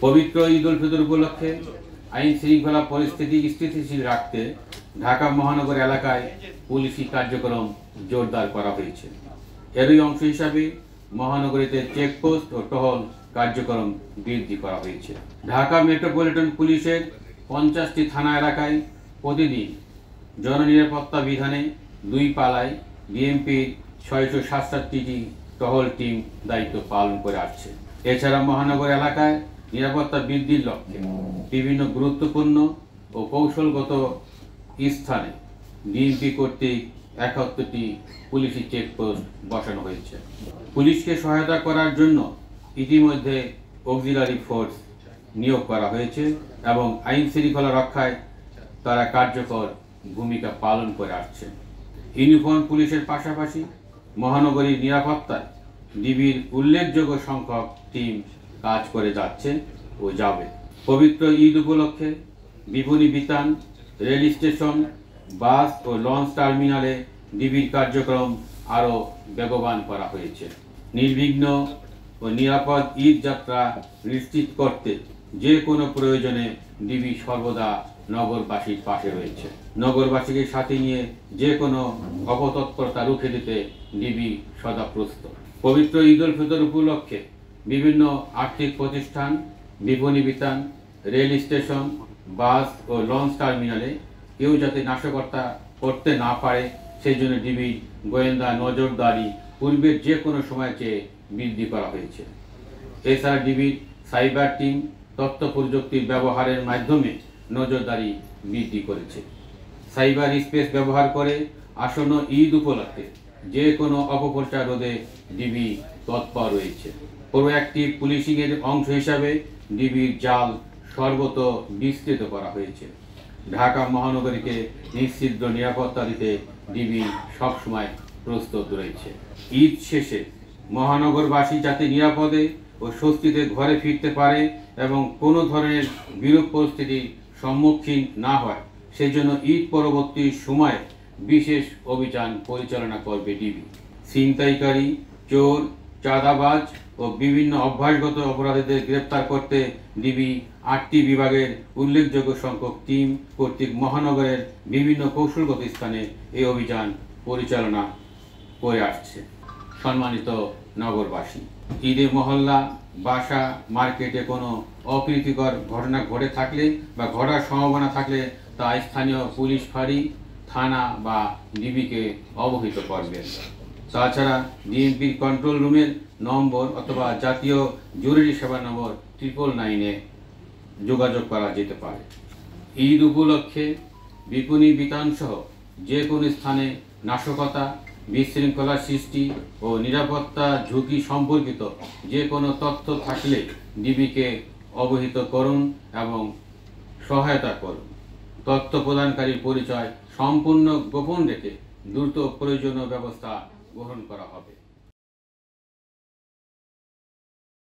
পবিত্র ঈদ উল ফিতর উপলক্ষে আইন শৃঙ্খলা পরিস্থিতি স্থিতিশীল রাখতে ঢাকা মহানগর এলাকায় পুলিশি কার্যক্রম জোরদার করা হয়েছে। এরই অংশ হিসাবে মহানগরীতে চেকপোস্ট ও টহল কার্যক্রম বৃদ্ধি করা হয়েছে। ঢাকা মেট্রোপলিটন পুলিশের 50টি থানা এলাকায় প্রতিদিন জননিরাপত্তা বিধানে 2 পালায় বিএমপির 667টি টহল টিম দায়িত্ব পালন করে আসছে। এছাড়া মহানগর এলাকায় নিরাপত্তা বৃদ্ধির লক্ষ্যে বিভিন্ন গুরুত্বপূর্ণ ও কৌশলগত স্থানে বিএমপি কর্তৃক 71টি পুলিশি চেকপোস্ট বসানো হয়েছে। পুলিশকে সহায়তা করার জন্য ইতিমধ্যে অক্সিলারি ফোর্স নিয়োগ করা হয়েছে এবং আইন শৃঙ্খলা রক্ষায় তারা কার্যকর ভূমিকা পালন করে আসছে। ইউনিফর্ম পুলিশের পাশাপাশি মহানগরীর নিরাপত্তায় ডিবির উল্লেখযোগ্য সংখ্যক টিম কাজ করে যাচ্ছে ও যাবে। পবিত্র ঈদ উপলক্ষে বিপণী বিতান, রেল স্টেশন, বাস ও লঞ্চ টার্মিনালে ডিবির কার্যক্রম আরও বেগবান করা হয়েছে। নির্বিঘ্ন ও নিরাপদ ঈদ যাত্রা নিশ্চিত করতে যে কোনো প্রয়োজনে ডিবি সর্বদা নগরবাসীর পাশে রয়েছে। নগরবাসীকে সাথে নিয়ে যে কোনো অপতৎপরতা রুখে দিতে ডিবি সদা প্রস্তুত। পবিত্র ঈদ উল ফিতর উপলক্ষে বিভিন্ন আর্থিক প্রতিষ্ঠান, বিপণী বিতান, রেল স্টেশন, বাস ও লঞ্চ টার্মিনালে কেউ যাতে নাশকতা করতে না পারে সেই জন্য ডিবি গোয়েন্দা নজরদারি পূর্বের যে কোনো সময় চেয়ে বৃদ্ধি করা হয়েছে। এছাড়া ডিবির সাইবার টিম তথ্য প্রযুক্তির ব্যবহারের মাধ্যমে নজরদারি বৃদ্ধি করেছে। সাইবার স্পেস ব্যবহার করে আসন্ন ঈদ উপলক্ষে যে কোনো অপপ্রচার রোধে ডিবি তৎপর রয়েছে। প্রোঅ্যাক্টিভ পুলিশিংয়ের অংশ হিসাবে ডিবির জাল সর্বত বিস্তৃত করা হয়েছে। ঢাকা মহানগরীকে নিশ্চিদ্র নিরাপত্তা দিতে ডিবি সবসময় প্রস্তুত রয়েছে। ঈদ শেষে মহানগরবাসী যাতে নিরাপদে ও স্বস্তিতে ঘরে ফিরতে পারে এবং কোনো ধরনের বিরূপ পরিস্থিতির সম্মুখীন না হয় সেই জন্য ঈদ পরবর্তী সময়ে বিশেষ অভিযান পরিচালনা করবে ডিবি। ছিনতাইকারী, চোর, চাঁদাবাজ ও বিভিন্ন অভ্যাসগত অপরাধীদের গ্রেপ্তার করতে ডিবি 8টি বিভাগের উল্লেখযোগ্য সংখ্যক টিম কর্তৃক মহানগরের বিভিন্ন কৌশলগত স্থানে এই অভিযান পরিচালনা করে আসছে। সম্মানিত নগরবাসী, ঈদে মহল্লা, বাসা, মার্কেটে কোনো অপ্রীতিকর ঘটনা ঘটে থাকলে বা ঘটার সম্ভাবনা থাকলে তা স্থানীয় পুলিশ ফাঁড়ি, থানা বা ডিবিকে অবহিত করবেন। তাছাড়া ডিএমপির কন্ট্রোল রুমের নম্বর অথবা জাতীয় জরুরি সেবা নম্বর 999-এ যোগাযোগ করা যেতে পারে। ঈদ উপলক্ষে বিপণী বিতানসহ যে কোনো স্থানে নাশকতা, বিশৃঙ্খলা সৃষ্টি ও নিরাপত্তা ঝুঁকি সম্পর্কিত যে কোনো তথ্য থাকলে ডিবিকে অবহিত করুন এবং সহায়তা করুন। তথ্য প্রদানকারীর পরিচয় সম্পূর্ণ গোপন রেখে দ্রুত প্রয়োজনীয় ব্যবস্থা গ্রহণ করা হবে।